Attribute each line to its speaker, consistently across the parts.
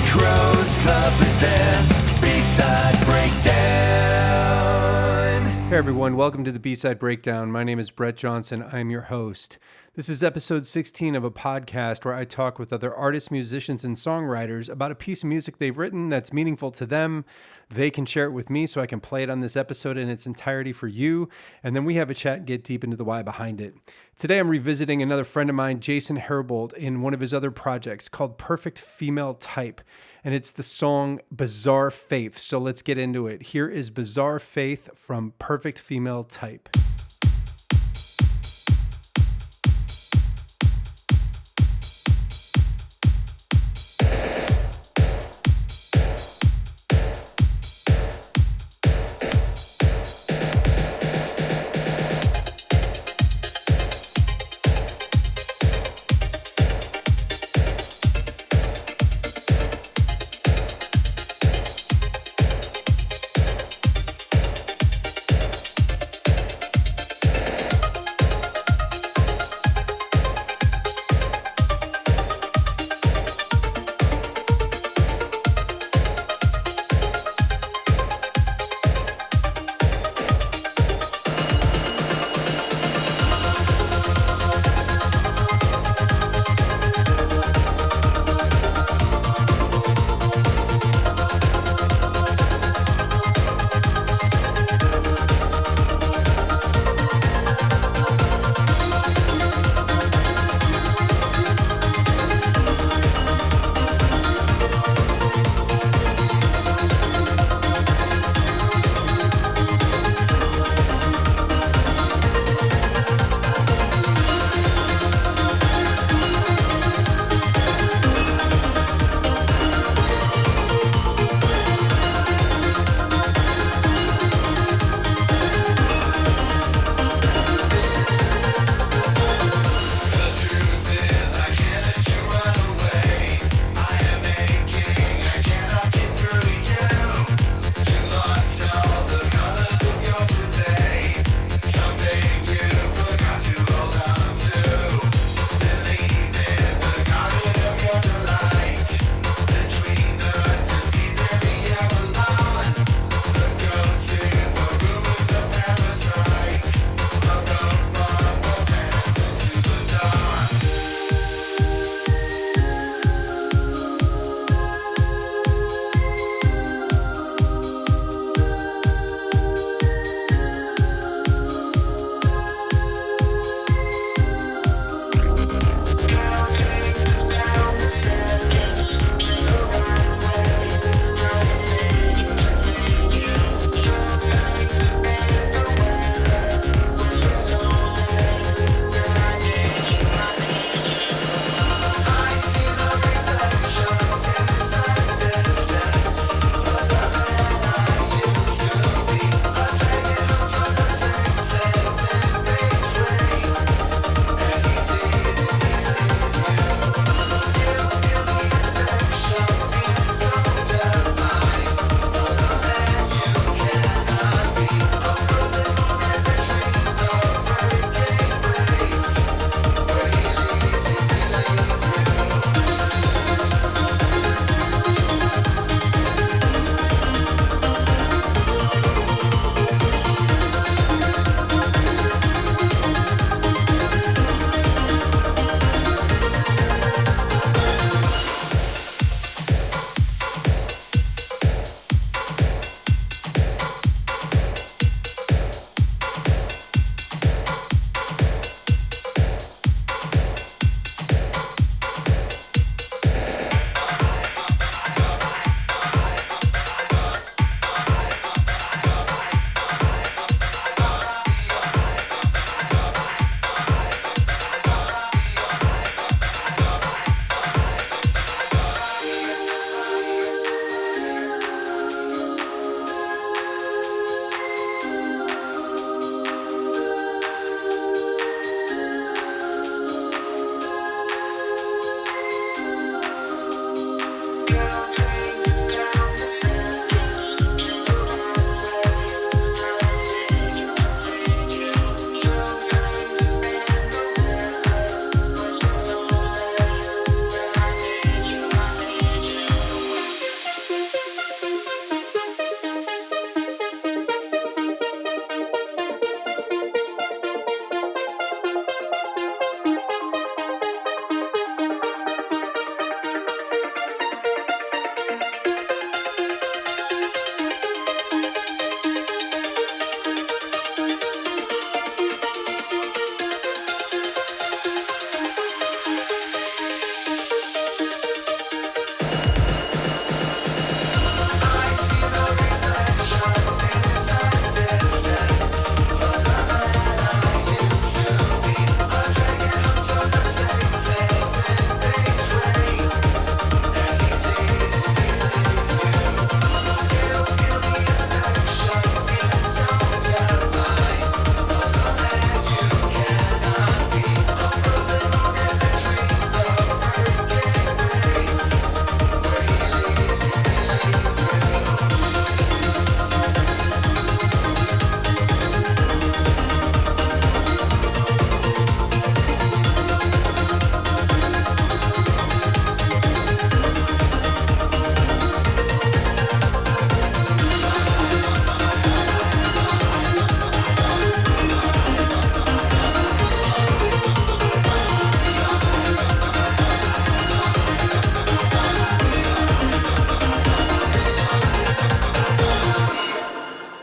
Speaker 1: Crows Club presents B-Side Breakdown.
Speaker 2: Hey everyone, welcome to the B-Side Breakdown. My name is Brett Johnson. I'm your host. This is episode 16 of a podcast where I talk with other artists, musicians, and songwriters about a piece of music they've written that's meaningful to them. They can share it with me so I can play it on this episode in its entirety for you. And then we have a chat and get deep into the why behind it. Today I'm revisiting another friend of mine, Jason Herrboldt, in one of his other projects called Perfect Female Type. And it's the song Bizarre Faith. So let's get into it. Here is Bizarre Faith from Perfect Female Type.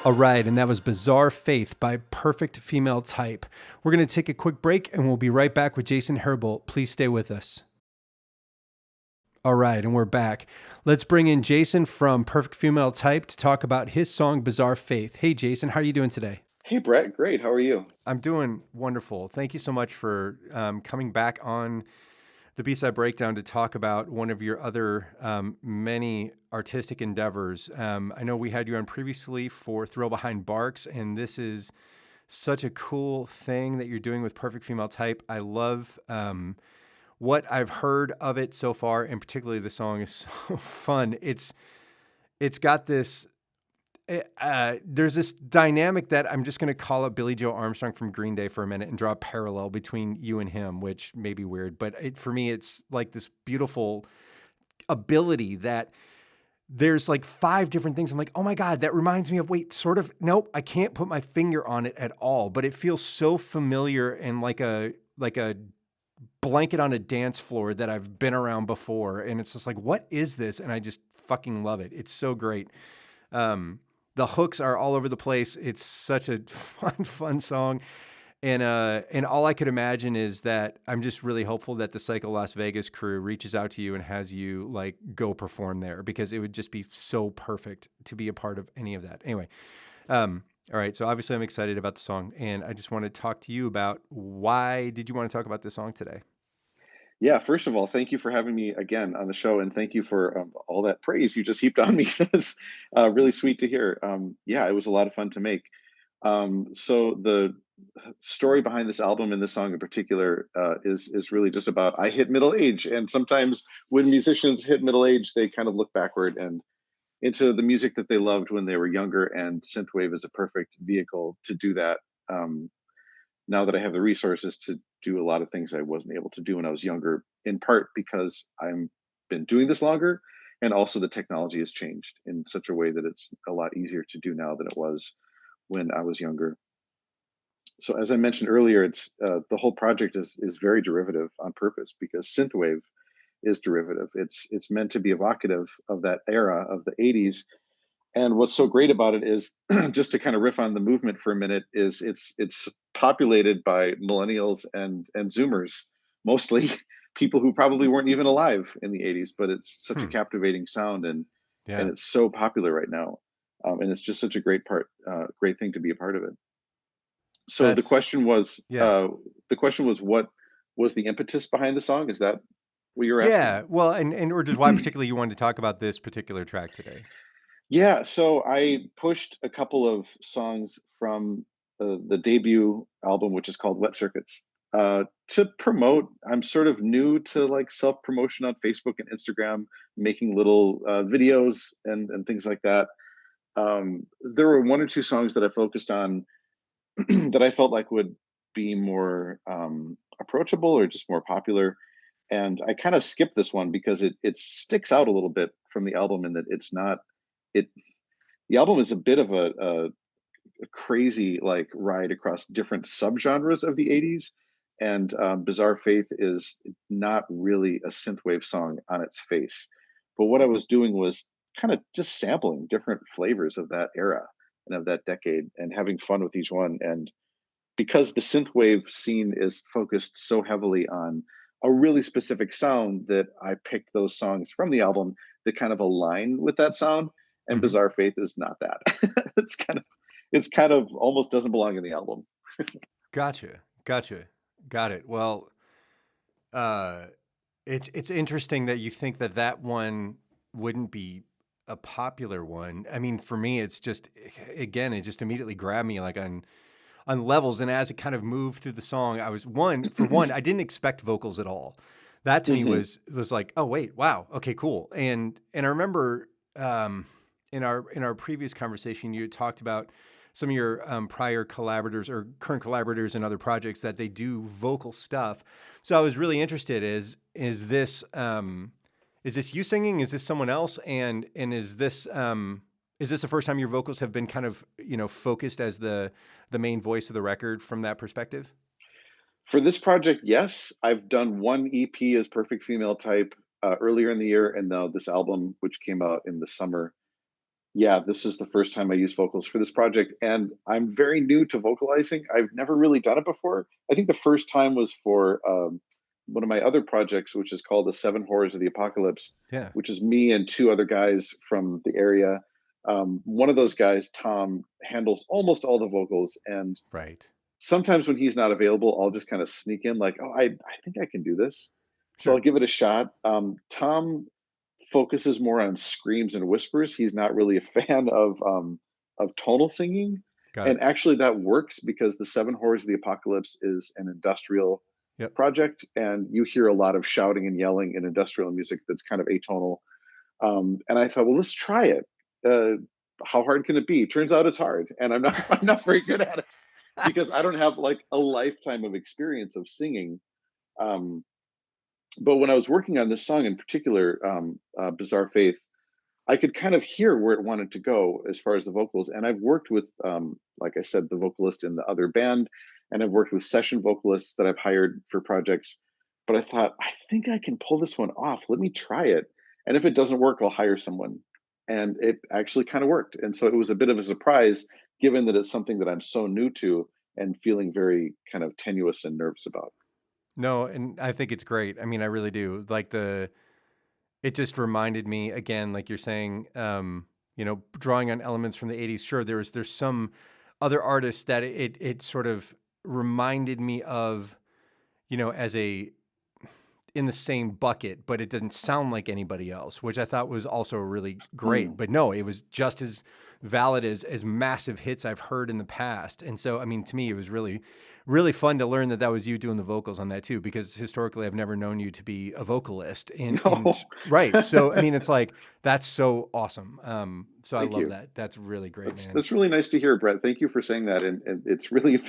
Speaker 2: All right, and that was Bizarre Faith by Perfect Female Type. We're going to take a quick break and we'll be right back with Jason Herrboldt. Please stay with us. All right, and we're back. Let's bring in Jason from Perfect Female Type to talk about his song Bizarre Faith. Hey, Jason, how are you doing today?
Speaker 3: Hey Brett, great. How are you?
Speaker 2: I'm doing wonderful. Thank you so much for coming back on the B-side breakdown to talk about one of your other many artistic endeavors. I know we had you on previously for Thrill Behind Barks, and this is such a cool thing that you're doing with Perfect Female Type. I love what I've heard of it so far, and particularly the song is so fun. It's got this. There's this dynamic that I'm just going to call up Billy Joe Armstrong from Green Day for a minute and draw a parallel between you and him, which may be weird, but for me, it's like this beautiful ability that there's like 5 different things. I'm like, oh my God, that reminds me of, wait, sort of, nope, I can't put my finger on it at all, but it feels so familiar and like a blanket on a dance floor that I've been around before. And it's just like, what is this? And I just fucking love it. It's so great. The hooks are all over the place. It's such a fun song. And all I could imagine is that I'm just really hopeful that the Psycho Las Vegas crew reaches out to you and has you like go perform there, because it would just be so perfect to be a part of any of that. Anyway, all right. So obviously I'm excited about the song, and I just want to talk to you about, why did you want to talk about this song today?
Speaker 3: Yeah, first of all, thank you for having me again on the show, and thank you for all that praise you just heaped on me. That's really sweet to hear. Yeah, it was a lot of fun to make. So the story behind this album and this song in particular is really just about, I hit middle age, and sometimes when musicians hit middle age, they kind of look backward and into the music that they loved when they were younger, and synthwave is a perfect vehicle to do that. Um, Now that I have the resources to do a lot of things I wasn't able to do when I was younger, in part because I'm been doing this longer, and also the technology has changed in such a way that it's a lot easier to do now than it was when I was younger. So as I mentioned earlier, it's the whole project is very derivative on purpose, because synthwave is derivative. It's meant to be evocative of that era of the 80s, and what's so great about it is, just to kind of riff on the movement for a minute, is it's populated by millennials and Zoomers, mostly people who probably weren't even alive in the 80s, but it's such a
Speaker 2: Hmm.
Speaker 3: captivating sound, and
Speaker 2: Yeah,
Speaker 3: it's so popular right now. And it's just such a great thing to be a part of it. So
Speaker 2: that's, yeah.
Speaker 3: the question was, what was the impetus behind the song? Is that what you're asking?
Speaker 2: Yeah. Well, and or just why particularly you wanted to talk about this particular track today.
Speaker 3: Yeah, so I pushed a couple of songs from the debut album, which is called Wet Circuits, to promote. I'm sort of new to like self promotion on Facebook and Instagram, making little videos and things like that. There were 1 or 2 songs that I focused on that I felt like would be more approachable or just more popular. And I kind of skipped this one because it sticks out a little bit from the album in that it's not it the album is a bit of a crazy like ride across different subgenres of the 80s, and Bizarre Faith is not really a synthwave song on its face, but what I was doing was kind of just sampling different flavors of that era and of that decade, and having fun with each one. And because the synthwave scene is focused so heavily on a really specific sound, that I picked those songs from the album that kind of align with that sound. And
Speaker 2: Hmm.
Speaker 3: Bizarre Faith is not that. It's kind of almost doesn't belong in the album.
Speaker 2: Gotcha. Gotcha. Got it. Well, uh, it's interesting that you think that that one wouldn't be a popular one. I mean, for me, it's just, again, it just immediately grabbed me like on levels. And as it kind of moved through the song, I was, for one, I didn't expect vocals at all. That to me
Speaker 3: Hmm.
Speaker 2: was like, oh wait, wow, okay, cool. And I remember in our previous conversation, you had talked about some of your prior collaborators or current collaborators in other projects that they do vocal stuff. So I was really interested. Is this you singing? Is this someone else? And is this the first time your vocals have been kind of, focused as the main voice of the record from that perspective?
Speaker 3: For this project, yes, I've done one EP as Perfect Female Type earlier in the year, and now this album, which came out in the summer. Yeah, this is the first time I use vocals for this project, and I'm very new to vocalizing. I've never really done it before. I think the first time was for one of my other projects, which is called The Seven Horrors of the Apocalypse,
Speaker 2: Yeah.
Speaker 3: which is me and two other guys from the area. One of those guys, Tom, handles almost all the vocals, and
Speaker 2: Right.
Speaker 3: sometimes when he's not available, I'll just kind of sneak in, like, "Oh, I think I can do this." So I'll
Speaker 2: Sure.
Speaker 3: give it a shot. Tom focuses more on screams and whispers. He's not really a fan of tonal singing,
Speaker 2: Got
Speaker 3: and
Speaker 2: it.
Speaker 3: actually that works because the Seven Horrors of the Apocalypse is an industrial
Speaker 2: Yep.
Speaker 3: project, and you hear a lot of shouting and yelling in industrial music that's kind of atonal. And I thought, well, let's try it. Uh, how hard can it be? Turns out it's hard, and I'm not I'm not very good at it because I don't have like a lifetime of experience of singing. Um, but when I was working on this song in particular, Bizarre Faith, I could kind of hear where it wanted to go as far as the vocals. And I've worked with, like I said, the vocalist in the other band, and I've worked with session vocalists that I've hired for projects. But I thought, I think I can pull this one off. Let me try it. And if it doesn't work, I'll hire someone. And it actually kind of worked. And so it was a bit of a surprise, given that it's something that I'm so new to and feeling very kind of tenuous and nervous about.
Speaker 2: No, and I think it's great. I mean, I really do. Like it just reminded me again, like you're saying, drawing on elements from the 80s. Sure, there's some other artists that it sort of reminded me of, as a in the same bucket, but it doesn't sound like anybody else, which I thought was also really great.
Speaker 3: Hmm.
Speaker 2: But no, it was just as valid as massive hits I've heard in the past. And so, I mean, to me, it was really, really fun to learn that that was you doing the vocals on that too, because historically I've never known you to be a vocalist
Speaker 3: No.
Speaker 2: right. So, I mean, it's like, that's so awesome. So I
Speaker 3: Thank
Speaker 2: love
Speaker 3: you.
Speaker 2: that. That's really great,
Speaker 3: That's
Speaker 2: man.
Speaker 3: that's really nice to hear, Brett. Thank you for saying that, and it's really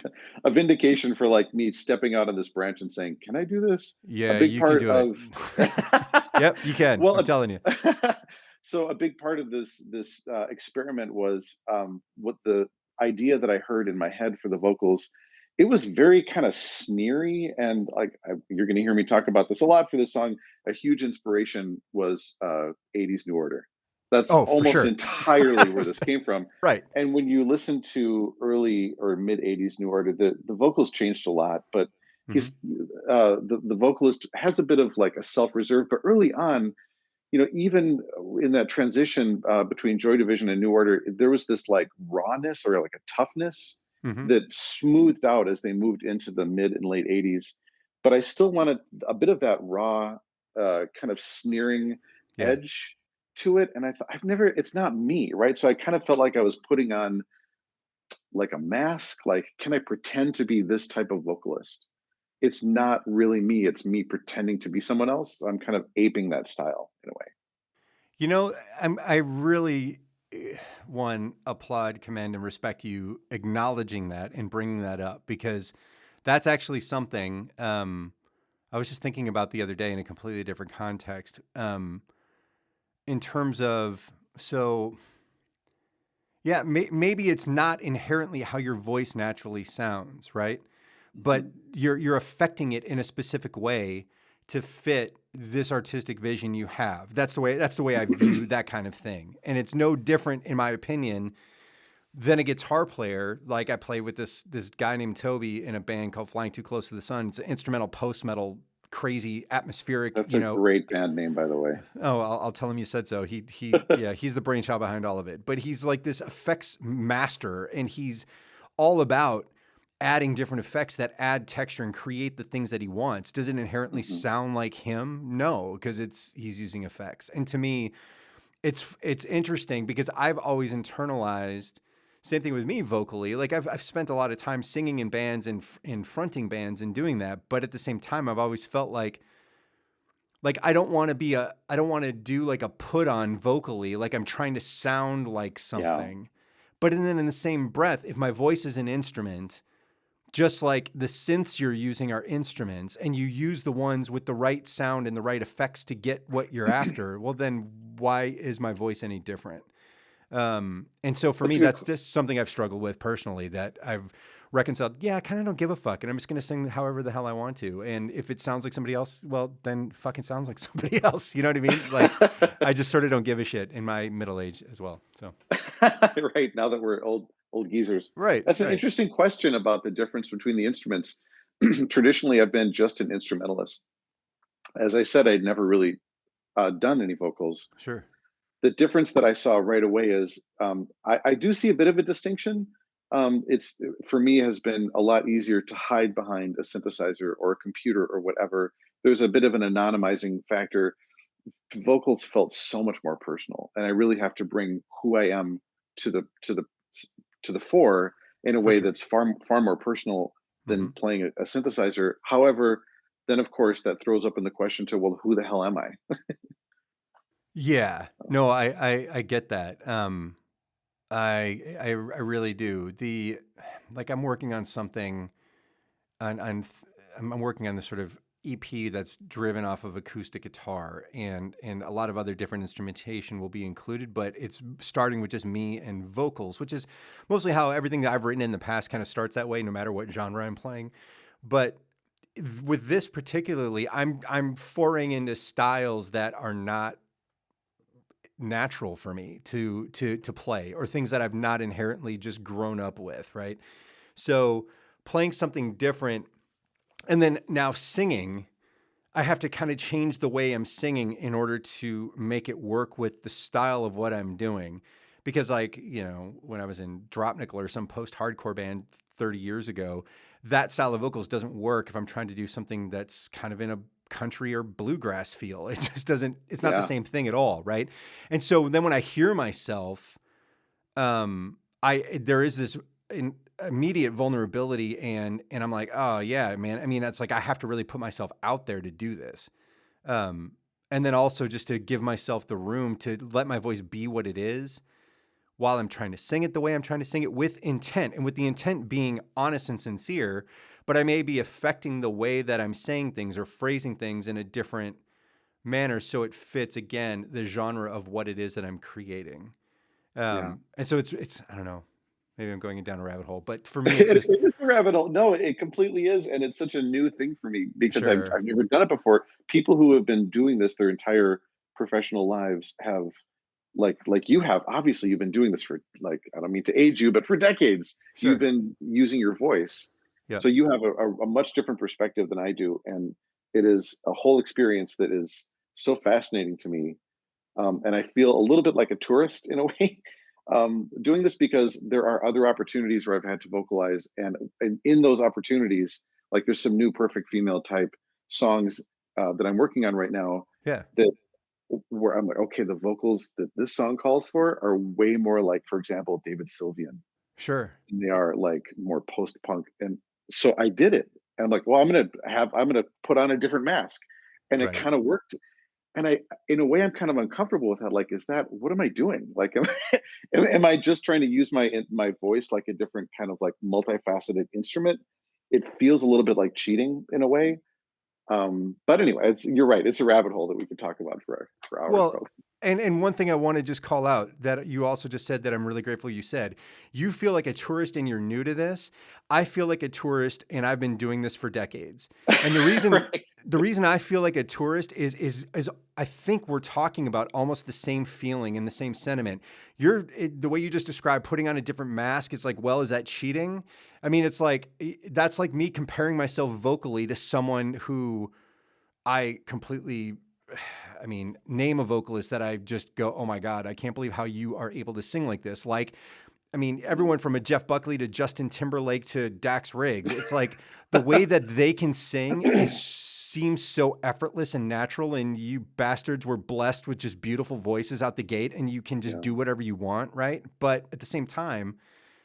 Speaker 3: a vindication for like me stepping out on this branch and saying, "Can I do this?" A
Speaker 2: Yeah,
Speaker 3: big
Speaker 2: you can
Speaker 3: part
Speaker 2: do it.
Speaker 3: of
Speaker 2: Yep, you can. I'm
Speaker 3: well,
Speaker 2: telling you.
Speaker 3: so a big part of this experiment was what the idea that I heard in my head for the vocals. It was very kind of sneery, and like you're going to hear me talk about this a lot for this song. A huge inspiration was '80s New Order. That's
Speaker 2: Oh, for
Speaker 3: almost
Speaker 2: sure.
Speaker 3: entirely where this came from.
Speaker 2: Right.
Speaker 3: And when you listen to early or mid '80s New Order, the vocals changed a lot, but
Speaker 2: Hmm.
Speaker 3: he's the vocalist has a bit of like a self reserve. But early on, even in that transition between Joy Division and New Order, there was this like rawness or like a toughness
Speaker 2: Hmm.
Speaker 3: that smoothed out as they moved into the mid and late '80s. But I still wanted a bit of that raw, kind of sneering
Speaker 2: Yeah.
Speaker 3: edge to it. And I thought, it's not me, right? So I kind of felt like I was putting on like a mask. Like, can I pretend to be this type of vocalist? It's not really me. It's me pretending to be someone else. I'm kind of aping that style in a way.
Speaker 2: I really one applaud, commend, and respect you acknowledging that and bringing that up because that's actually something I was just thinking about the other day in a completely different context. In terms of so yeah, maybe it's not inherently how your voice naturally sounds, right? But
Speaker 3: Mhm.
Speaker 2: you're affecting it in a specific way to fit this artistic vision you have. That's the way I view that kind of thing. And it's no different in my opinion than a guitar player. Like I play with this guy named Toby in a band called Flying Too Close to the Sun. It's an instrumental post metal crazy atmospheric,
Speaker 3: That's a great band name, by the way.
Speaker 2: oh, I'll tell him you said so. Yeah, he's the brainchild behind all of it. But he's like this effects master, and he's all about adding different effects that add texture and create the things that he wants. Does it inherently
Speaker 3: Mhm.
Speaker 2: sound like him? No, because he's using effects. And to me, it's interesting because I've always internalized. Same thing with me vocally. Like I've spent a lot of time singing in bands and in fronting bands and doing that. But at the same time, I've always felt like I don't want to do like a put on vocally, like I'm trying to sound like
Speaker 3: Yeah.
Speaker 2: something. But then in the same breath, if my voice is an instrument, just like the synths you're using are instruments and you use the ones with the right sound and the right effects to get what you're after, well then why is my voice any different? And so for
Speaker 3: That's
Speaker 2: me,
Speaker 3: a good
Speaker 2: that's just something I've struggled with personally that I've reconciled. Yeah, I kind of don't give a fuck, and I'm just gonna sing however the hell I want to. And if it sounds like somebody else, well, then fucking sounds like somebody else. You know what I mean? Like, I just sort of don't give a shit in my middle age as well. So
Speaker 3: Right, now that we're old geezers.
Speaker 2: right,
Speaker 3: That's an
Speaker 2: right,
Speaker 3: interesting question about the difference between the instruments. Traditionally, I've been just an instrumentalist. As I said, I'd never really done any vocals.
Speaker 2: sure,
Speaker 3: The difference that I saw right away is I do see a bit of a distinction. It's for me has been a lot easier to hide behind a synthesizer or a computer or whatever. There's a bit of an anonymizing factor. Vocals felt so much more personal, and I really have to bring who I am to the to the to the fore in a
Speaker 2: for
Speaker 3: way
Speaker 2: sure.
Speaker 3: that's far more personal
Speaker 2: Hmm.
Speaker 3: than playing a synthesizer. However, then of course that throws up in the question to, well, who the hell am I?
Speaker 2: Yeah, no, I get that. I really do. Like I'm working on something on I'm working on this sort of EP that's driven off of acoustic guitar and a lot of other different instrumentation will be included, but it's starting with just me and vocals, which is mostly how everything that I've written in the past kind of starts that way, no matter what genre I'm playing. But with this particularly, I'm foraying into styles that are not natural for me to play, or things that I've not inherently just grown up with, right? So playing something different and then now singing, I have to kind of change the way I'm singing in order to make it work with the style of what I'm doing. Because, like, when I was in Drop Nickel or some post hardcore band 30 years ago, that style of vocals doesn't work if I'm trying to do something that's kind of in a country or bluegrass feel. It just doesn't, it's not the
Speaker 3: Yeah,
Speaker 2: same thing at all. Right. And so then when I hear myself, there is this immediate vulnerability, and I'm like, oh yeah, man. I mean, that's like I have to really put myself out there to do this, um, and then also just to give myself the room to let my voice be what it is while I'm trying to sing it the way I'm trying to sing it with intent, and with the intent being honest and sincere. But I may be affecting the way that I'm saying things or phrasing things in a different manner so it fits again the genre of what it is that I'm creating.
Speaker 3: yeah.
Speaker 2: And so it's I don't know, maybe I'm going down a rabbit hole, but for me, it's
Speaker 3: It
Speaker 2: just
Speaker 3: is a rabbit hole. No, it completely is, and it's such a new thing for me because
Speaker 2: sure,
Speaker 3: I've never done it before. People who have been doing this their entire professional lives have, like you have. Obviously, you've been doing this for, like, I don't mean to age you, but for decades, you've
Speaker 2: sure,
Speaker 3: been using your voice.
Speaker 2: yeah,
Speaker 3: So you have a much different perspective than I do, and it is a whole experience that is so fascinating to me. And I feel a little bit like a tourist in a way, doing this because there are other opportunities where I've had to vocalize, and in those opportunities, like there's some new Perfect Female type songs that I'm working on right now
Speaker 2: yeah,
Speaker 3: that where I'm like, okay, the vocals that this song calls for are way more like, for example, David Sylvian.
Speaker 2: sure,
Speaker 3: And they are like more post punk, and so I did it. And I'm like, well, I'm gonna put on a different mask, and it kind
Speaker 2: right.
Speaker 3: of worked. And in a way, I'm kind of uncomfortable with that. Like, is that what am I doing? Like, am I just trying to use my voice like a different kind of like multifaceted instrument? It feels a little bit like cheating in a way. But anyway, you're right. It's a rabbit hole that we could talk about for hours,
Speaker 2: Well,
Speaker 3: probably.
Speaker 2: and one thing I want to just call out that you also just said that I'm really grateful you said. You feel like a tourist and you're new to this. I feel like a tourist and I've been doing this for decades. And
Speaker 3: Right.
Speaker 2: the reason I feel like a tourist is I think we're talking about almost the same feeling and the same sentiment. The way you just described putting on a different mask, it's like, well, is that cheating? I mean, it's like that's like me comparing myself vocally to someone who I completely, I mean, name a vocalist that I just go, oh my God, I can't believe how you are able to sing like this. Like, I mean, everyone from a Jeff Buckley to Justin Timberlake to Dax Riggs, it's like the way that they can sing seems so effortless and natural. And you bastards were blessed with just beautiful voices out the gate and you can just
Speaker 3: Yeah.
Speaker 2: do whatever you want. Right. But at the same time,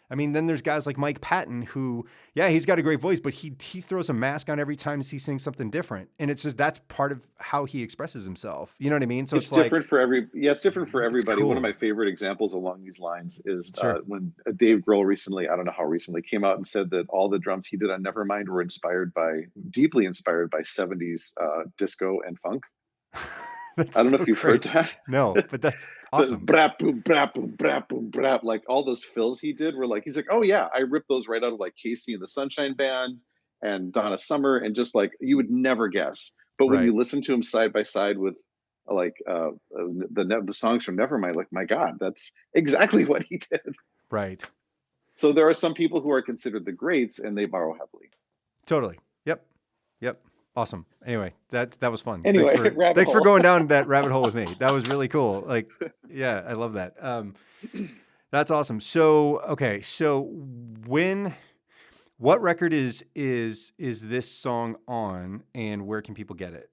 Speaker 2: I mean, then there's guys like Mike Patton who, yeah, he's got a great voice, but he throws a mask on every time he sings something different, and it's just that's part of how he expresses himself. You know what I mean? So
Speaker 3: It's
Speaker 2: it's like
Speaker 3: different for it's different for
Speaker 2: it's
Speaker 3: everybody. One of my
Speaker 2: cool.
Speaker 3: favorite examples along these lines is
Speaker 2: Sure.
Speaker 3: when Dave Grohl recently, I don't know how recently, came out and said that all the drums he did on Nevermind were deeply inspired by 70s disco and funk.
Speaker 2: That's
Speaker 3: I don't know
Speaker 2: so
Speaker 3: if you've heard
Speaker 2: great.
Speaker 3: that.
Speaker 2: No, but that's
Speaker 3: The
Speaker 2: awesome.
Speaker 3: brap boom brap boom brap boom brap, like all those fills he did were like, he's like, oh yeah, I ripped those right out of like Casey and the Sunshine Band and Donna Summer, and just like you would never guess. But when
Speaker 2: Right.
Speaker 3: you listen to him side by side with like the songs from Nevermind, like my God, that's exactly what he did.
Speaker 2: Right.
Speaker 3: So there are some people who are considered the greats, and they borrow heavily.
Speaker 2: Totally. Yep. Yep. Awesome. Anyway, that was fun. Thanks
Speaker 3: Anyway,
Speaker 2: for
Speaker 3: rabbit
Speaker 2: thanks for
Speaker 3: hole.
Speaker 2: going down that rabbit hole with me. That was really cool. Like, yeah, I love that. That's awesome. So, okay, so when what record is this song on, and where can people get it?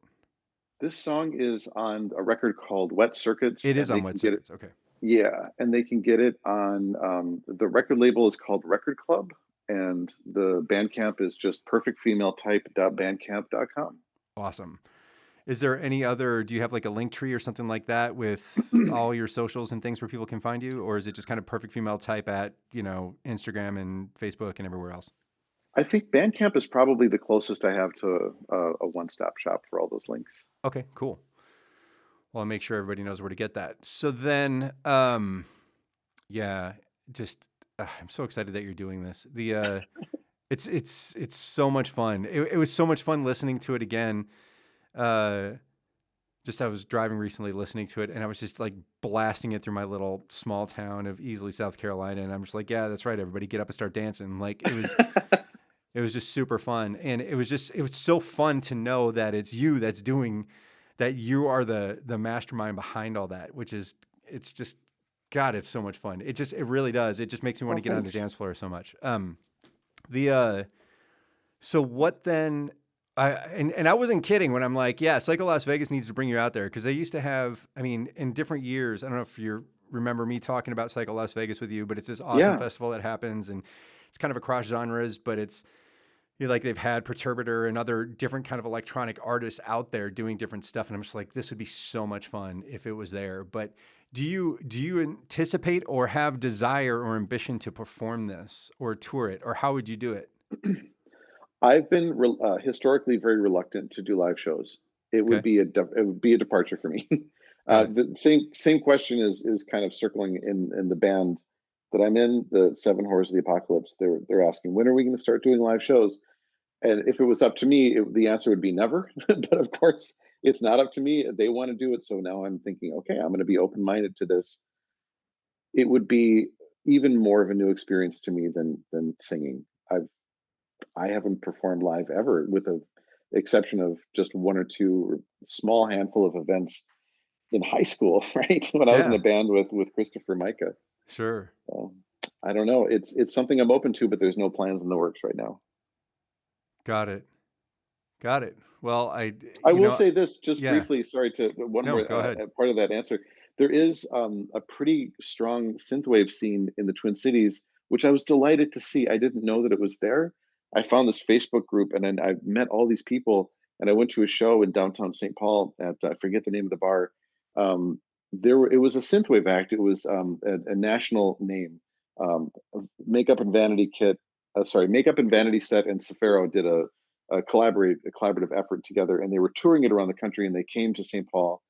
Speaker 3: This song is on a record called Wet Circuits,
Speaker 2: It is
Speaker 3: and they
Speaker 2: on
Speaker 3: can
Speaker 2: Wet
Speaker 3: get it.
Speaker 2: Circuits. Okay.
Speaker 3: Yeah, and they can get it on the record label is called Record Club, and the Bandcamp is just perfectfemaletype.bandcamp.com.
Speaker 2: Awesome. Is there any other, do you have like a link tree or something like that with all your socials and things where people can find you? Or is it just kind of perfect female type at, Instagram and Facebook and everywhere else?
Speaker 3: I think Bandcamp is probably the closest I have to a one-stop shop for all those links.
Speaker 2: Okay, cool. Well, I'll make sure everybody knows where to get that. So then, yeah, just I'm so excited that you're doing this. It's so much fun. It was so much fun listening to it again. Uh, just I was driving recently listening to it, and I was just like blasting it through my little small town of Easley, South Carolina, and I'm just like, yeah, that's right, everybody get up and start dancing. Like it was just super fun, and it was so fun to know that it's you that's doing that. You are the mastermind behind all that, which is it's just God, it's so much fun. It really does. It just makes me want
Speaker 3: Well,
Speaker 2: to get on the
Speaker 3: thanks.
Speaker 2: dance floor so much. The So what then? And I wasn't kidding when I'm like, yeah, Psycho Las Vegas needs to bring you out there, because they used to have, I mean, in different years. I don't know if you remember me talking about Psycho Las Vegas with you, but it's this awesome
Speaker 3: Yeah.
Speaker 2: festival that happens, and it's kind of across genres, but it's like they've had Perturbator and other different kind of electronic artists out there doing different stuff, and I'm just like, this would be so much fun if it was there. But do you anticipate or have desire or ambition to perform this or tour it, or how would you do it?
Speaker 3: I've been historically very reluctant to do live shows.
Speaker 2: Okay,
Speaker 3: It would be a departure for me.
Speaker 2: got it.
Speaker 3: The same question is kind of circling in the band that I'm in, the Seven Horrors of the Apocalypse. They're asking, when are we going to start doing live shows? And if it was up to me, the answer would be never. But of course, it's not up to me. They want to do it, so now I'm thinking, okay, I'm going to be open minded to this. It would be even more of a new experience to me than singing. I haven't performed live ever, with the exception of just one or two small handful of events in high school, right? When I was in a
Speaker 2: Yeah,
Speaker 3: band with Christopher Micah.
Speaker 2: sure.
Speaker 3: I don't know. It's something I'm open to, but there's no plans in the works right now.
Speaker 2: Got it. Got it. Well,
Speaker 3: I will say this just
Speaker 2: yeah.
Speaker 3: briefly. Sorry to one
Speaker 2: No,
Speaker 3: more
Speaker 2: go ahead.
Speaker 3: part of that answer. There is a pretty strong synthwave scene in the Twin Cities, which I was delighted to see. I didn't know that it was there. I found this Facebook group, and then I met all these people. And I went to a show in downtown St. Paul at I forget the name of the bar. It was a synthwave act. It was a national name. Makeup and Vanity Kit. Makeup and Vanity Set and Safaro did a collaborative effort together, and they were touring it around the country, and they came to St. Paul,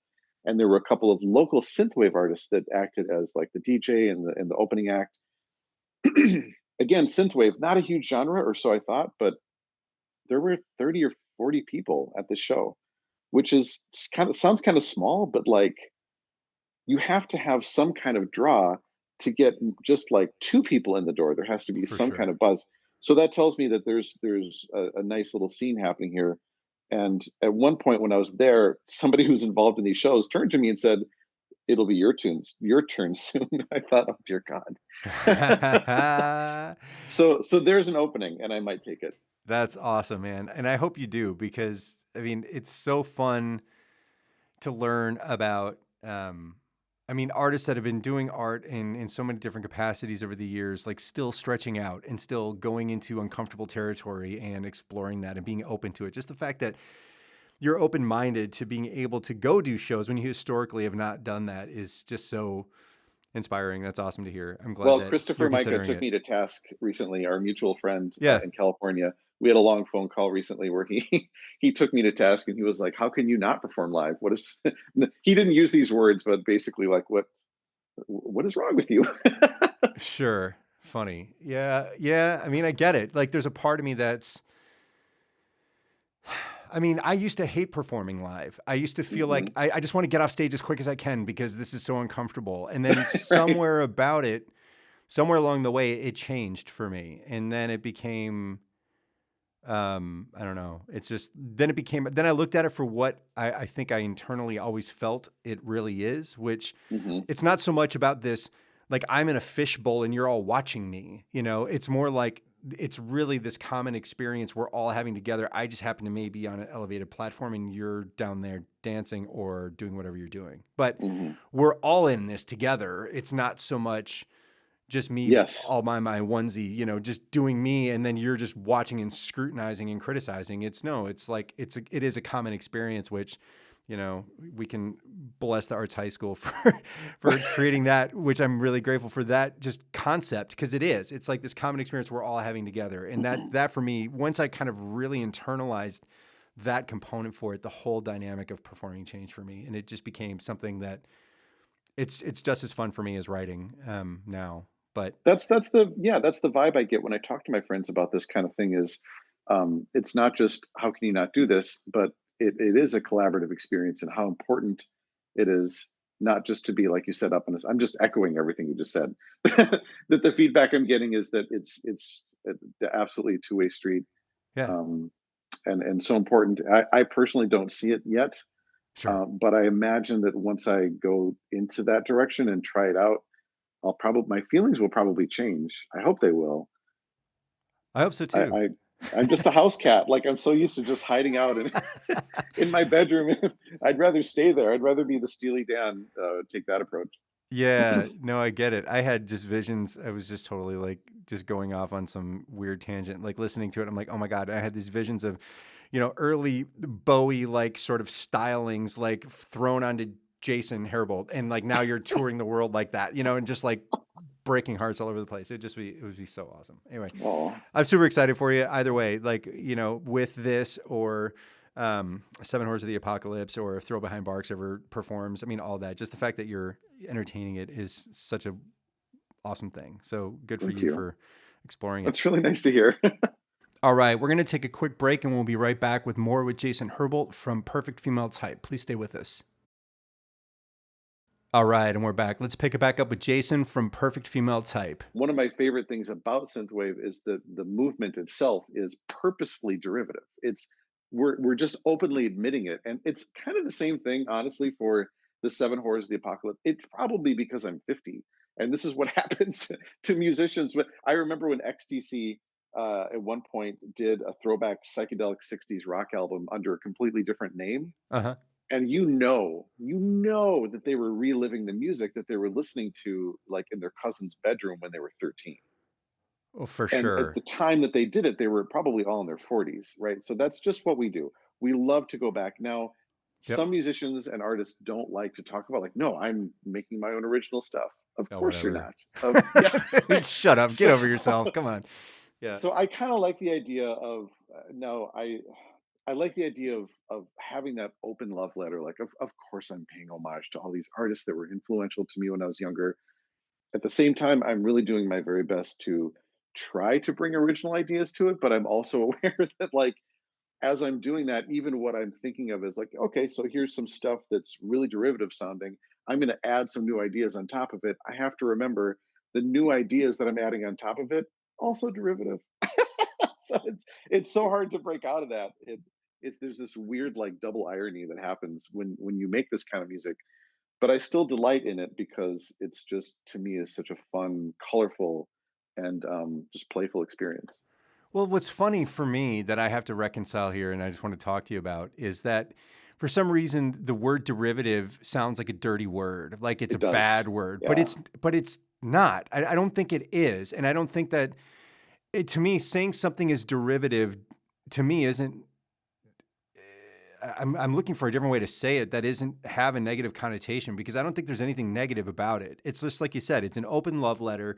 Speaker 3: and there were a couple of local synthwave artists that acted as like the DJ and the opening act. Again, synthwave, not a huge genre, or so I thought, but there were 30 or 40 people at the show, which is kind of sounds kind of small, but like you have to have some kind of draw to get just like two people in the door. There has to be
Speaker 2: For
Speaker 3: some kind
Speaker 2: sure.
Speaker 3: of buzz. So that tells me that there's a nice little scene happening here. And at one point when I was there, somebody who's involved in these shows turned to me and said, "It'll be your turn soon." I thought, "Oh dear God." So there's an opening, and I might take it.
Speaker 2: That's awesome, man. And I hope you do, because I mean, it's so fun to learn about I mean, artists that have been doing art in so many different capacities over the years, like still stretching out and still going into uncomfortable territory and exploring that and being open to it. Just the fact that you're open minded to being able to go do shows when you historically have not done that is just so inspiring. That's awesome to hear. I'm glad
Speaker 3: Well,
Speaker 2: that you're
Speaker 3: Christopher Micah
Speaker 2: considering
Speaker 3: took
Speaker 2: it.
Speaker 3: me to task recently, our mutual friend
Speaker 2: Yeah.
Speaker 3: in California, we had a long phone call recently where he he took me to task and he was like, "How can you not perform live? What is?" He didn't use these words, but basically like, what is wrong with you?"
Speaker 2: Sure. Funny. Yeah. Yeah. I mean, I get it. Like, there's a part of me that's, I mean, I used to hate performing live. I used to feel like
Speaker 3: Hmm.
Speaker 2: I just want to get off stage as quick as I can because this is so uncomfortable. And then
Speaker 3: Right.
Speaker 2: somewhere along the way, it changed for me. And then it became, I don't know. It's just, then I looked at it for what I think I internally always felt it really is, which
Speaker 3: Hmm.
Speaker 2: it's not so much about this, like I'm in a fishbowl and you're all watching me, it's more like it's really this common experience we're all having together. I just happen to maybe on an elevated platform and you're down there dancing or doing whatever you're doing. But
Speaker 3: Hmm.
Speaker 2: we're all in this together. It's not so much just me
Speaker 3: Yes.
Speaker 2: all by my onesie, just doing me, and then you're just watching and scrutinizing and criticizing. It's no, it's like it is a common experience, which, we can bless the Arts High School for creating that, which I'm really grateful for that just concept, because it's like this common experience we're all having together. And that for me, once I kind of really internalized that component for it, the whole dynamic of performing changed for me. And it just became something that it's just as fun for me as writing now. But
Speaker 3: That's the vibe I get when I talk to my friends about this kind of thing. Is it's not just how can you not do this, but it is a collaborative experience, and how important it is not just to be like you said up in this. I'm just echoing everything you just said. That the feedback I'm getting is that it's absolutely a two-way street,
Speaker 2: yeah,
Speaker 3: um, and so important. I personally don't see it yet,
Speaker 2: sure.
Speaker 3: but I imagine that once I go into that direction and try it out, I'll probably my feelings will probably change. I hope they will.
Speaker 2: I hope so
Speaker 3: I,
Speaker 2: too.
Speaker 3: I I'm just a house cat. Like I'm so used to just hiding out in my bedroom. I'd rather stay there. I'd rather be the Steely Dan. Take that approach.
Speaker 2: Yeah, no, I get it. I had just visions. I was just totally like just going off on some weird tangent, like listening to it. I'm like, oh my God. I had these visions of, early Bowie like sort of stylings like thrown onto Jason Herrboldt. And like now you're touring the world like that, and just like breaking hearts all over the place. It would be so awesome. Anyway,
Speaker 3: Oh,
Speaker 2: I'm super excited for you either way, like, with this or Seven Horrors of the Apocalypse or if Throw Behind Barks ever performs. I mean, all that. Just the fact that you're entertaining it is such a awesome thing. So good for
Speaker 3: thank
Speaker 2: you
Speaker 3: you.
Speaker 2: for exploring it.
Speaker 3: That's really nice to hear.
Speaker 2: All right, we're going to take a quick break and we'll be right back with more with Jason Herrboldt from Perfect Female Type. Please stay with us. All right, and we're back. Let's pick it back up with Jason from Perfect Female Type.
Speaker 3: One of my favorite things about synthwave is that the movement itself is purposefully derivative. It's we're just openly admitting it, and it's kind of the same thing, honestly, for the Seven Horrors of the Apocalypse. It's probably because I'm 50, and this is what happens to musicians. But I remember when XTC at one point did a throwback psychedelic '60s rock album under a completely different name,
Speaker 2: Uh huh.
Speaker 3: and you know that they were reliving the music that they were listening to like in their cousin's bedroom when they were 13.
Speaker 2: Oh, for
Speaker 3: And at
Speaker 2: sure.
Speaker 3: the time that they did it, they were probably all in their 40s, right? So that's just what we do. We love to go back. Now,
Speaker 2: Yep.
Speaker 3: some musicians and artists don't like to talk about like, no, I'm making my own original stuff. Of
Speaker 2: Oh,
Speaker 3: course you're
Speaker 2: whatever.
Speaker 3: not. Yeah, right.
Speaker 2: Shut up. Get
Speaker 3: So
Speaker 2: over yourself. Come on. Yeah.
Speaker 3: so I kind of like the idea of no, I like the idea of having that open love letter. Like, of course, I'm paying homage to all these artists that were influential to me when I was younger. At the same time, I'm really doing my very best to try to bring original ideas to it. But I'm also aware that, like, as I'm doing that, even what I'm thinking of is like, okay, so here's some stuff that's really derivative sounding. I'm going to add some new ideas on top of it. I have to remember the new ideas that I'm adding on top of it also derivative. So it's so hard to break out of that. It's there's this weird like double irony that happens when you make this kind of music, but I still delight in it because it's just to me is such a fun, colorful, and just playful experience.
Speaker 2: Well, what's funny for me that I have to reconcile here, and I just want to talk to you about, is that for some reason the word derivative sounds like a dirty word, like it's a
Speaker 3: It does,
Speaker 2: bad word, but
Speaker 3: yeah.
Speaker 2: it's not. I don't think it is, and I don't think that to me saying something is derivative to me isn't. I'm looking for a different way to say it that isn't have a negative connotation because I don't think there's anything negative about it. It's just like you said, it's an open love letter.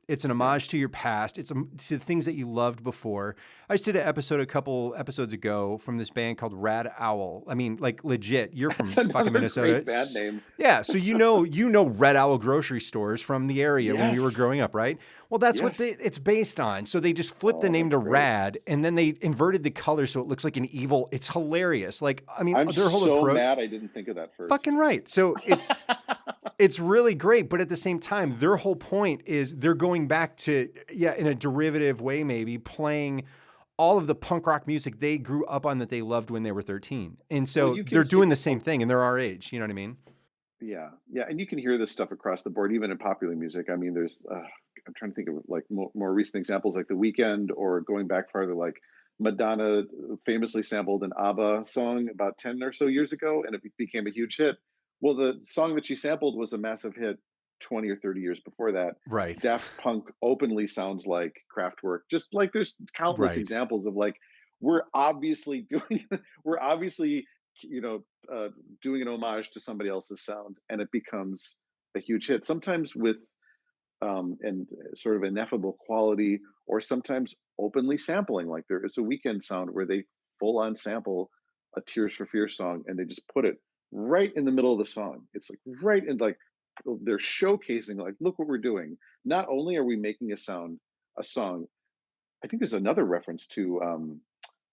Speaker 2: It's an
Speaker 3: Yeah.
Speaker 2: homage to your past. It's to things that you loved before. I just did an episode a couple episodes ago from this band called Rad Owl. I mean, like legit, you're
Speaker 3: That's
Speaker 2: from fucking
Speaker 3: another
Speaker 2: Minnesota.
Speaker 3: great band name.
Speaker 2: Yeah, so you know Red Owl grocery stores from the area when we were
Speaker 3: Yes.
Speaker 2: growing up, right? Well, that's what
Speaker 3: Yes.
Speaker 2: it's based on. So they just flipped the
Speaker 3: Oh,
Speaker 2: name
Speaker 3: that's
Speaker 2: to
Speaker 3: great.
Speaker 2: Rad, and then they inverted the color so it looks like an evil. It's hilarious. Like, I mean,
Speaker 3: I'm
Speaker 2: their whole
Speaker 3: so
Speaker 2: approach,
Speaker 3: mad I didn't think of that first.
Speaker 2: fucking right. So it's really great, but at the same time, their whole point is they're going back to, yeah, in a derivative way, maybe playing all of the punk rock music they grew up on that they loved when they were 13. And
Speaker 3: Well,
Speaker 2: so
Speaker 3: you can
Speaker 2: they're
Speaker 3: hear,
Speaker 2: doing the same thing and they're our age. You know what I mean?
Speaker 3: yeah, yeah, and you can hear this stuff across the board, even in popular music. I mean, there's, I'm trying to think of like more recent examples, like The Weeknd, or going back farther, like Madonna famously sampled an ABBA song about 10 or so years ago, and it became a huge hit. Well, the song that she sampled was a massive hit 20 or 30 years before that.
Speaker 2: Right.
Speaker 3: Daft Punk openly sounds like Kraftwerk. Just like there's countless
Speaker 2: Right.
Speaker 3: examples of like we're obviously doing, we're obviously, you know, doing an homage to somebody else's sound, and it becomes a huge hit. Sometimes with and sort of ineffable quality, or sometimes openly sampling. Like there is a Weekend sound where they full on sample a Tears for Fears song, and they just put it right in the middle of the song. It's like right in like they're showcasing like, look what we're doing. Not only are we making a song. I think there's another reference to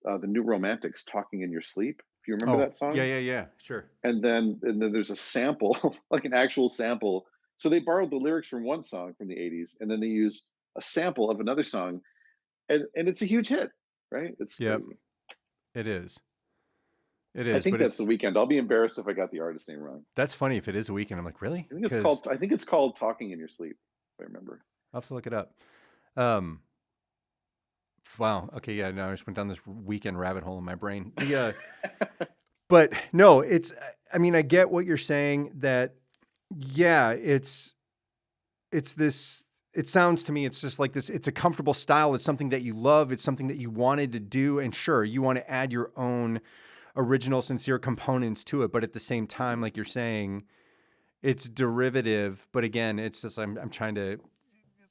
Speaker 3: the New Romantics, "Talking in Your Sleep." If you remember
Speaker 2: Oh,
Speaker 3: that
Speaker 2: yeah,
Speaker 3: song,
Speaker 2: yeah, yeah. Sure.
Speaker 3: and then there's a sample, like an actual sample. So they borrowed the lyrics from one song from the '80s, and then they used a sample of another song, and it's a huge hit, right? It's
Speaker 2: Yep.
Speaker 3: crazy.
Speaker 2: It is. It
Speaker 3: I
Speaker 2: is.
Speaker 3: think
Speaker 2: But
Speaker 3: that's The Weekend. I'll be embarrassed if I got the artist name wrong.
Speaker 2: that's funny if it is a weekend. I'm like, really?
Speaker 3: I think it's
Speaker 2: Because
Speaker 3: called. I think it's called "Talking in Your Sleep," if I remember.
Speaker 2: I'll have to look it up. Um, wow. Okay. Yeah. No, I just went down this weekend rabbit hole in my brain. But no, I mean, I get what you're saying that, yeah, it's this, it sounds to me, it's just like this, it's a comfortable style. It's something that you love. It's something that you wanted to do. And sure, you want to add your own original, sincere components to it. But at the same time,
Speaker 3: Mhm.
Speaker 2: like you're saying, it's derivative. But again, it's just, I'm trying to,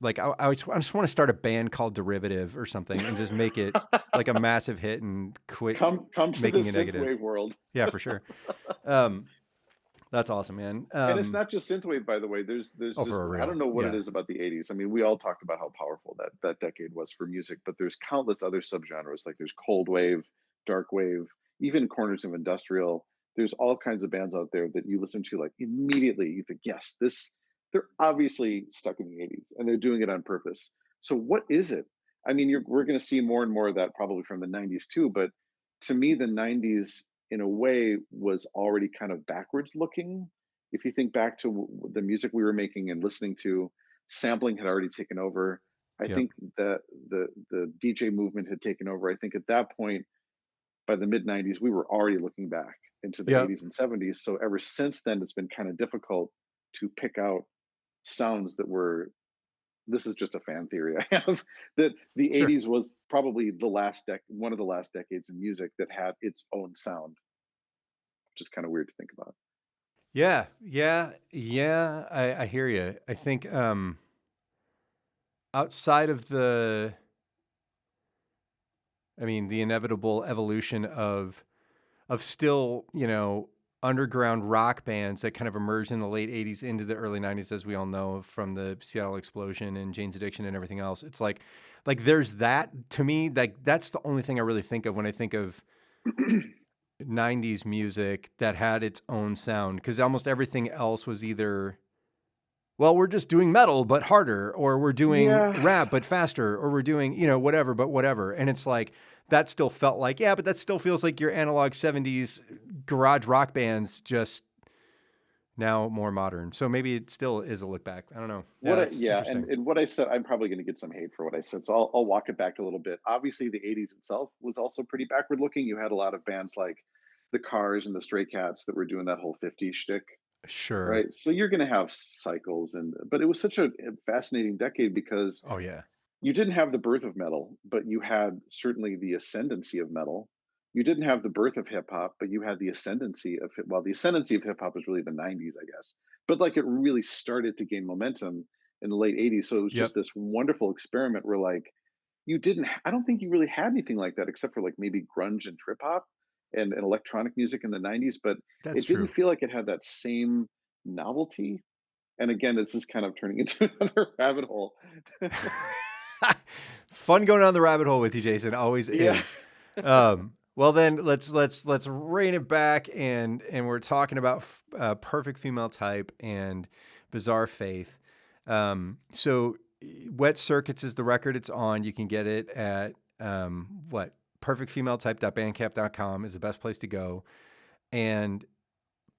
Speaker 2: like, I just want to start a band called Derivative or something and just make it like a massive hit and quit
Speaker 3: Come to the
Speaker 2: making it negative.
Speaker 3: synthwave world.
Speaker 2: Yeah, for sure. Um, that's awesome, man.
Speaker 3: And it's not just synthwave, by the way. There's
Speaker 2: Oh,
Speaker 3: just
Speaker 2: for a
Speaker 3: I don't
Speaker 2: real.
Speaker 3: know what it
Speaker 2: Yeah.
Speaker 3: is about the '80s. I mean, we all talked about how powerful that decade was for music, but there's countless other subgenres. Like there's cold wave, dark wave, even corners of industrial. There's all kinds of bands out there that you listen to like immediately. You think, yes, this they're obviously stuck in the '80s and they're doing it on purpose. So what is it? I mean, we're going to see more and more of that probably from the '90s too. But to me, the '90s in a way was already kind of backwards looking. If you think back to the music we were making and listening to, sampling had already taken over. I
Speaker 2: Yep.
Speaker 3: think that the DJ movement had taken over. I think at that point, by the mid '90s, we were already looking back into the
Speaker 2: Yep.
Speaker 3: '80s and '70s. So ever since then, it's been kind of difficult to pick out sounds that were. This is just a fan theory I have, that the
Speaker 2: Sure.
Speaker 3: '80s was probably one of the last decades in music that had its own sound, which is kind of weird to think about.
Speaker 2: Yeah. Yeah. Yeah. I hear you. I think outside of I mean, the inevitable evolution of still, underground rock bands that kind of emerged in the late 80s into the early 90s, as we all know from the Seattle explosion and Jane's Addiction and everything else. It's like there's that to me, like that's the only thing I really think of when I think of 90s music that had its own sound, because almost everything else was either, well, we're just doing metal but harder, or we're doing
Speaker 3: Yeah.
Speaker 2: rap but faster, or we're doing, whatever but whatever. And it's like that still felt like, yeah, but that still feels like your analog 70s garage rock bands, just now more modern. So maybe it still is a look back. I don't know. Yeah, that's
Speaker 3: Yeah,
Speaker 2: interesting.
Speaker 3: and what I said, I'm probably going to get some hate for what I said, so I'll walk it back a little bit. Obviously, the '80s itself was also pretty backward looking. You had a lot of bands like the Cars and the Stray Cats that were doing that whole '50s shtick,
Speaker 2: Sure.
Speaker 3: right? So you're going to have cycles, but it was such a fascinating decade because
Speaker 2: Oh yeah.
Speaker 3: you didn't have the birth of metal, but you had certainly the ascendancy of metal. You didn't have the birth of hip hop, but you had the ascendancy of the ascendancy of hip hop was really the '90s, I guess. But like it really started to gain momentum, in the late 80s. So it was
Speaker 2: Yep.
Speaker 3: just this wonderful experiment where like I don't think you really had anything like that except for like maybe grunge and trip hop and electronic music in the 90s, but
Speaker 2: That's
Speaker 3: it didn't
Speaker 2: true.
Speaker 3: feel like it had that same novelty. And again, this is kind of turning into another rabbit hole.
Speaker 2: Fun going down the rabbit hole with you, Jason. Always
Speaker 3: Yeah.
Speaker 2: is. Well, then let's rein it back, and we're talking about perfect female type and bizarre faith. So, Wet Circuits is the record it's on. You can get it at what perfectfemaletype.bandcamp.com is the best place to go. And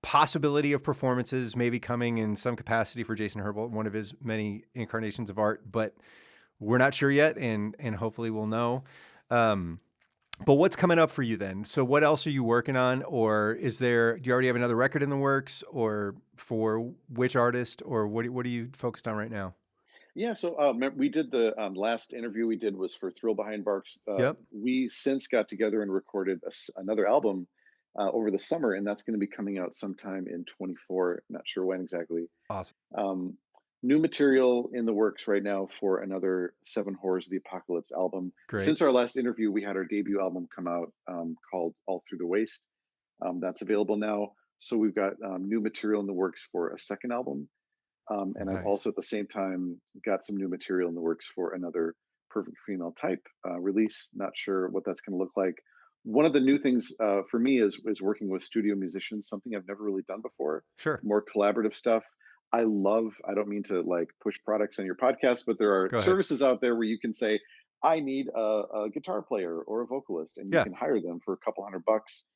Speaker 2: possibility of performances maybe coming in some capacity for Jason Herrboldt, one of his many incarnations of art, but we're not sure yet, and hopefully we'll know. Um, but what's coming up for you then? So what else are you working on, or do you already have another record in the works, or for which artist, or what are you focused on right now?
Speaker 3: Yeah, so we did the last interview we did was for Thrill Behind Barks.
Speaker 2: Yep.
Speaker 3: We since got together and recorded another album over the summer, and that's going to be coming out sometime in 24. Not sure when exactly.
Speaker 2: Awesome.
Speaker 3: Um, New material in the works right now for another Seven Horrors of the Apocalypse album.
Speaker 2: Great.
Speaker 3: Since our last interview, we had our debut album come out called All Through the Waste. That's available now. So we've got new material in the works for a second album. And I've
Speaker 2: Nice.
Speaker 3: also at the same time got some new material in the works for another Perfect Female Type release. Not sure what that's going to look like. One of the new things for me is working with studio musicians, something I've never really done before.
Speaker 2: Sure.
Speaker 3: More collaborative stuff. I love. I don't mean to like push products on your podcast, but there are
Speaker 2: Go ahead.
Speaker 3: services out there where you can say, "I need a guitar player or a vocalist," and you
Speaker 2: Yeah.
Speaker 3: can hire them for a couple $100.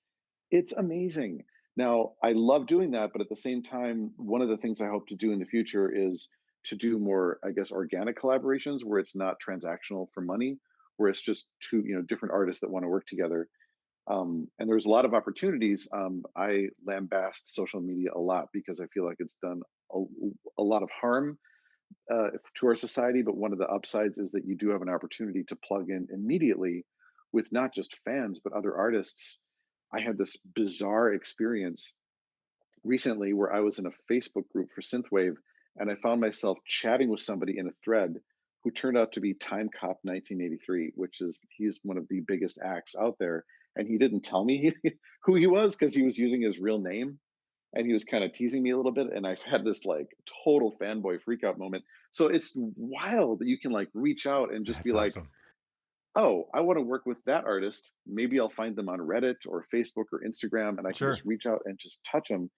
Speaker 3: It's amazing. Now, I love doing that, but at the same time, one of the things I hope to do in the future is to do more, I guess, organic collaborations where it's not transactional for money, where it's just two, different artists that want to work together. And there's a lot of opportunities. I lambast social media a lot because I feel like it's done a, a lot of harm to our society. But one of the upsides is that you do have an opportunity to plug in immediately with not just fans, but other artists. I had this bizarre experience recently where I was in a Facebook group for synthwave, and I found myself chatting with somebody in a thread who turned out to be Time Cop 1983, which is he's one of the biggest acts out there. And he didn't tell me who he was because he was using his real name and he was kind of teasing me a little bit. And I've had this like total fanboy freak out moment. So it's wild that you can like reach out and just be
Speaker 2: That's
Speaker 3: like,
Speaker 2: awesome.
Speaker 3: oh, I want to work with that artist. Maybe I'll find them on Reddit or Facebook or Instagram and I can
Speaker 2: Sure.
Speaker 3: just reach out and just touch them.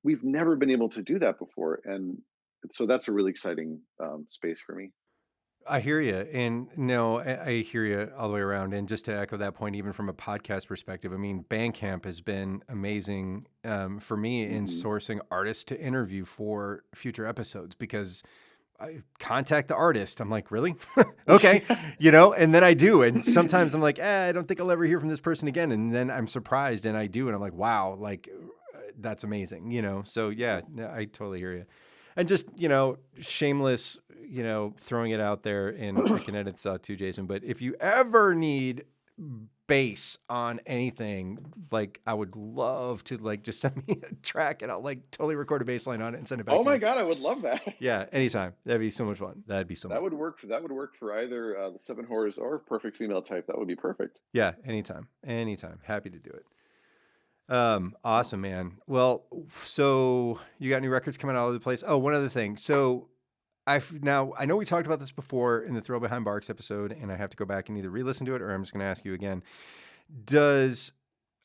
Speaker 3: We've never been able to do that before. And so that's a really exciting space for me.
Speaker 2: I hear you. And no, I hear you all the way around. And just to echo that point, even from a podcast perspective, I mean, Bandcamp has been amazing for me in
Speaker 3: Hmm.
Speaker 2: sourcing artists to interview for future episodes because I contact the artist. I'm like, really? Okay. And then I do. And sometimes I'm like, I don't think I'll ever hear from this person again. And then I'm surprised and I do. And I'm like, wow, like that's amazing. So yeah, I totally hear you. And just, shameless, throwing it out there, and I can edit this out too, Jason. But if you ever need bass on anything, like I would love to like just send me a track and I'll like totally record a bass line on it and send it back
Speaker 3: Oh
Speaker 2: to
Speaker 3: my
Speaker 2: you.
Speaker 3: God, I would love that.
Speaker 2: Yeah, anytime. That'd be so much fun. That'd be so much.
Speaker 3: That would work for either the Seven Horrors or Perfect Female Type. That would be perfect.
Speaker 2: Yeah, anytime. Anytime. Happy to do it. Awesome, man. Well, so you got new records coming out all over the place. Oh, one other thing. So I know we talked about this before in the Throw Behind Barks episode, and I have to go back and either re-listen to it or I'm just going to ask you again.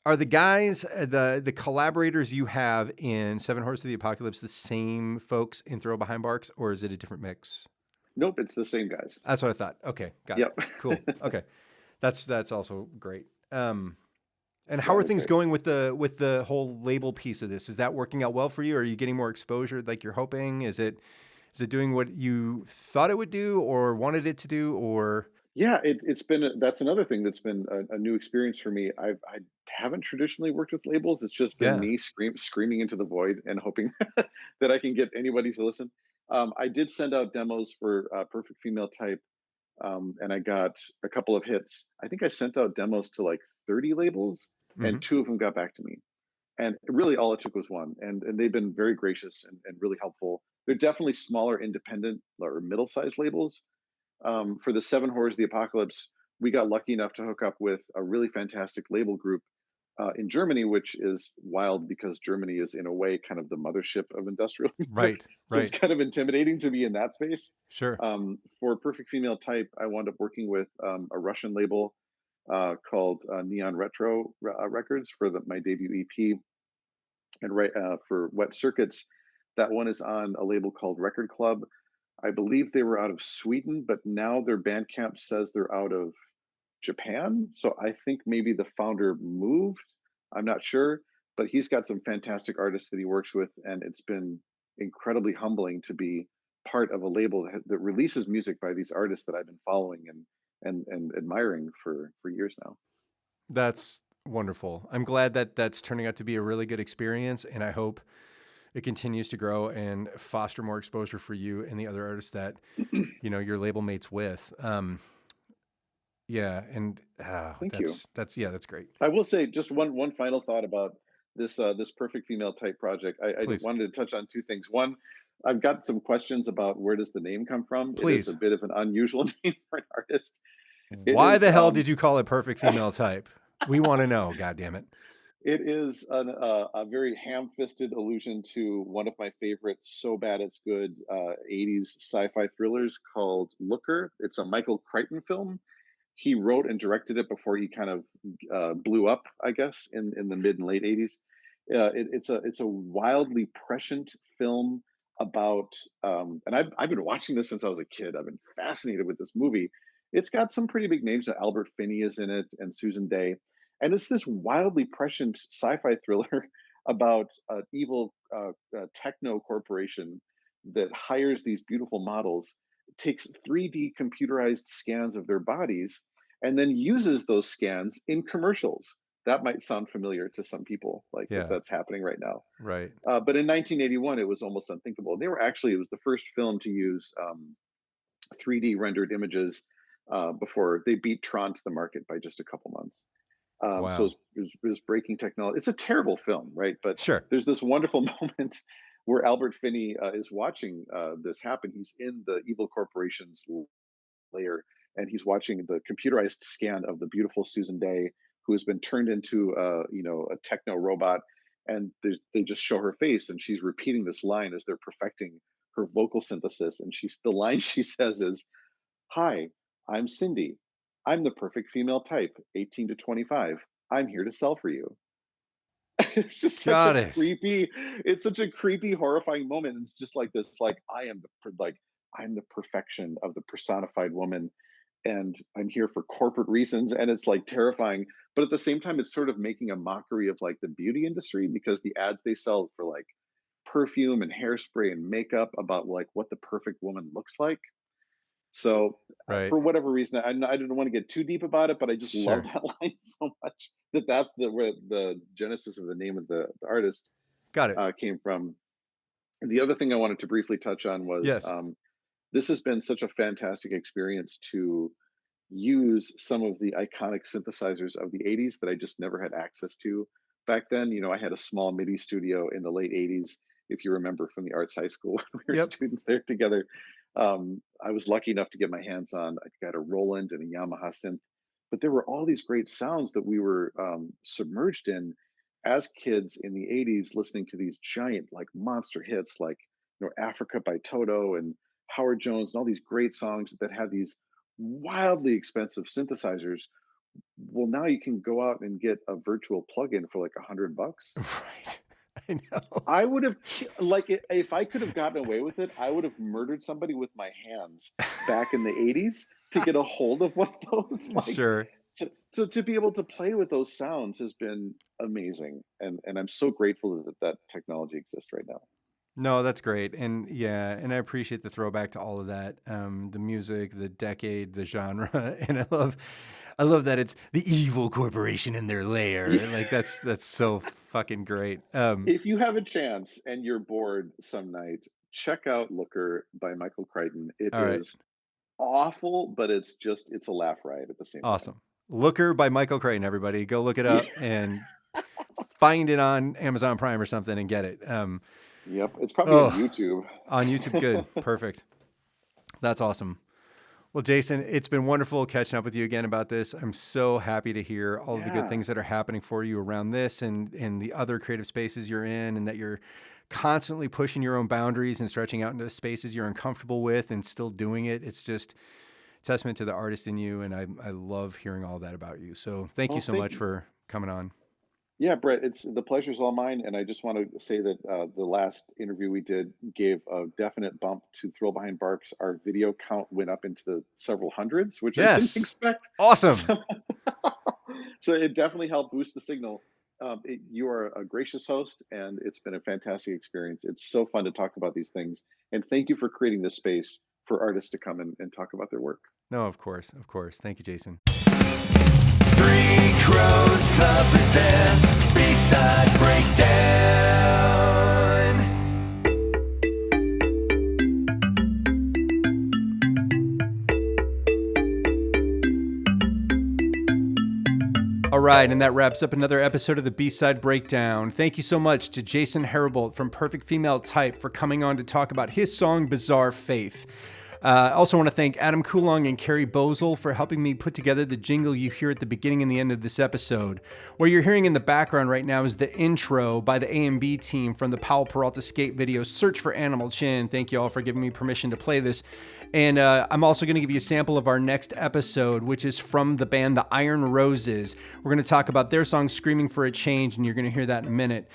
Speaker 2: Are the guys the collaborators you have in Seven Horse of the Apocalypse the same folks in Throw Behind Barks, or is it a different mix?
Speaker 3: Nope, it's the same guys.
Speaker 2: That's what I thought. Okay, got it.
Speaker 3: Yep.
Speaker 2: Cool. Okay, that's also great. And how
Speaker 3: Yeah,
Speaker 2: are
Speaker 3: they're
Speaker 2: things
Speaker 3: great.
Speaker 2: going with the whole label piece of this? Is that working out well for you? Are you getting more exposure like you're hoping? Is it doing what you thought it would do or wanted it to do? Or
Speaker 3: Yeah, it's been that's another thing that's been a new experience for me. I haven't traditionally worked with labels. It's just been
Speaker 2: yeah,
Speaker 3: me screaming into the void and hoping that I can get anybody to listen. I did send out demos for Perfect Female Type, and I got a couple of hits. I think I sent out demos to like 30 labels,
Speaker 2: hmm
Speaker 3: and two of them got back to me. And really, all it took was one, and they've been very gracious and really helpful. they're definitely smaller, independent or middle-sized labels. For the Seven Horrors of the Apocalypse, we got lucky enough to hook up with a really fantastic label group in Germany, which is wild because Germany is in a way kind of the mothership of industrial music.
Speaker 2: Right,
Speaker 3: So it's
Speaker 2: right.
Speaker 3: kind of intimidating to be in that space.
Speaker 2: Sure.
Speaker 3: For Perfect Female Type, I wound up working with a Russian label called Neon Retro Records for my debut EP, and right for Wet Circuits, that one is on a label called Record Club. I believe they were out of Sweden, but now their Bandcamp says they're out of Japan. So I think maybe the founder moved. I'm not sure, but he's got some fantastic artists that he works with, and it's been incredibly humbling to be part of a label that releases music by these artists that I've been following and admiring for years now.
Speaker 2: That's wonderful. I'm glad that that's turning out to be a really good experience, and I hope it continues to grow and foster more exposure for you and the other artists that your label mates with. Yeah, and
Speaker 3: Thank you.
Speaker 2: that's great.
Speaker 3: I will say just one final thought about this Perfect Female Type project. I
Speaker 2: Please,
Speaker 3: wanted to touch on two things. One, I've got some questions about where does the name come from. It is a
Speaker 2: please.
Speaker 3: bit of an unusual name for an artist. It
Speaker 2: Why
Speaker 3: is
Speaker 2: the hell did you call it Perfect Female Type? We want to know. God damn it.
Speaker 3: it is a very ham-fisted allusion to one of my favorite so bad it's good 80s sci-fi thrillers called Looker. It's a Michael Crichton film. He wrote and directed it before he kind of blew up, I guess, in the mid and late 80s. It's a wildly prescient film about, and I've been watching this since I was a kid. I've been fascinated with this movie. It's got some pretty big names. Albert Finney is in it, and Susan Day, and it's this wildly prescient sci-fi thriller about an evil techno corporation that hires these beautiful models, takes 3D computerized scans of their bodies, and then uses those scans in commercials. That might sound familiar to some people, like
Speaker 2: Yeah,
Speaker 3: that's happening right now.
Speaker 2: right.
Speaker 3: But in 1981, it was almost unthinkable. It was the first film to use 3D rendered images before they beat Tron to the market by just a couple months. So
Speaker 2: Wow.
Speaker 3: it was breaking technology. It's a terrible film, right? But
Speaker 2: Sure.
Speaker 3: there's this wonderful moment where Albert Finney is watching this happen. He's in the evil corporation's layer, and he's watching the computerized scan of the beautiful Susan Day, who has been turned into a techno robot, and they just show her face, and she's repeating this line as they're perfecting her vocal synthesis, and she's the line she says is, "Hi, I'm Cindy. I'm the perfect female type, 18 to 25. I'm here to sell for you." It's just such a
Speaker 2: Got it.
Speaker 3: creepy, it's such a creepy, horrifying moment. It's just like this, like I'm the perfection of the personified woman, and I'm here for corporate reasons, and it's like terrifying. But at the same time, it's sort of making a mockery of like the beauty industry because the ads they sell for like perfume and hairspray and makeup about like what the perfect woman looks like. So
Speaker 2: Right.
Speaker 3: for whatever reason, I didn't want to get too deep about it, but I just love
Speaker 2: Sure.
Speaker 3: that line so much that that's where the genesis of the name of the artist
Speaker 2: Got it.
Speaker 3: came from. And the other thing I wanted to briefly touch on was
Speaker 2: Yes.
Speaker 3: this has been such a fantastic experience to use some of the iconic synthesizers of the 80s that I just never had access to back then. I had a small MIDI studio in the late 80s, if you remember from the arts high school when we were
Speaker 2: Yep.
Speaker 3: students there together. I was lucky enough to get my hands on, I got a Roland and a Yamaha synth, but there were all these great sounds that we were submerged in as kids in the 80s, listening to these giant, like monster hits like Africa by Toto and Howard Jones and all these great songs that had these wildly expensive synthesizers. Well, now you can go out and get a virtual plugin for like $100.
Speaker 2: Right. I know.
Speaker 3: I would have like if I could have gotten away with it, I would have murdered somebody with my hands back in the 80s to get a hold of one of those. Like
Speaker 2: Sure.
Speaker 3: to be able to play with those sounds has been amazing, and I'm so grateful that technology exists right now.
Speaker 2: No, that's great. And yeah, and I appreciate the throwback to all of that. The music, the decade, the genre. And I love that it's the evil corporation in their lair. Like that's so fucking great.
Speaker 3: If you have a chance and you're bored some night, check out Looker by Michael Crichton. It
Speaker 2: All right.
Speaker 3: is awful, but it's a laugh riot at the same time.
Speaker 2: Awesome. Looker by Michael Crichton, everybody. Go look it
Speaker 3: Yeah.
Speaker 2: up and find it on Amazon Prime or something and get it.
Speaker 3: Yep. It's probably on
Speaker 2: Oh,
Speaker 3: YouTube.
Speaker 2: on YouTube. Good. Perfect. That's awesome. Well, Jason, it's been wonderful catching up with you again about this. I'm so happy to hear all of the good
Speaker 3: Yeah.
Speaker 2: things that are happening for you around this and the other creative spaces you're in, and that you're constantly pushing your own boundaries and stretching out into spaces you're uncomfortable with and still doing it. It's just a testament to the artist in you. And I love hearing all that about you. So thank you
Speaker 3: Well,
Speaker 2: so
Speaker 3: thank
Speaker 2: much
Speaker 3: you.
Speaker 2: for coming on.
Speaker 3: Yeah, Brett, it's the pleasure's all mine. And I just want to say that the last interview we did gave a definite bump to Thrill Behind Barks. Our video count went up into the several hundreds, which I didn't
Speaker 2: Yes.
Speaker 3: expect.
Speaker 2: Awesome.
Speaker 3: So, so it definitely helped boost the signal. You are a gracious host, and it's been a fantastic experience. It's so fun to talk about these things. And thank you for creating this space for artists to come and talk about their work.
Speaker 2: No, of course. Of course. Thank you, Jason.
Speaker 1: Three Crows Club presents B-side breakdown.
Speaker 2: All right, and that wraps up another episode of the B-Side Breakdown. Thank you so much to Jason Herrboldt from Perfect Female Type for coming on to talk about his song Bizarre Faith. I also want to thank Adam Coulong and Carrie Bozel for helping me put together the jingle you hear at the beginning and the end of this episode. What you're hearing in the background right now is the intro by the A&B team from the Powell Peralta skate video Search for Animal Chin. Thank you all for giving me permission to play this. And I'm also going to give you a sample of our next episode, which is from the band The Iron Roses. We're going to talk about their song Screaming for a Change, and you're going to hear that in a minute.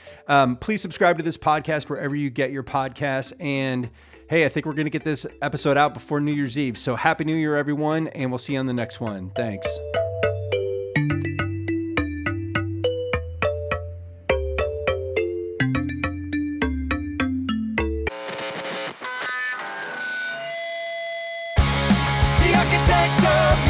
Speaker 2: Please subscribe to this podcast wherever you get your podcasts. And hey, I think we're going to get this episode out before New Year's Eve. So Happy New Year, everyone, and we'll see you on the next one. Thanks.
Speaker 1: The architects of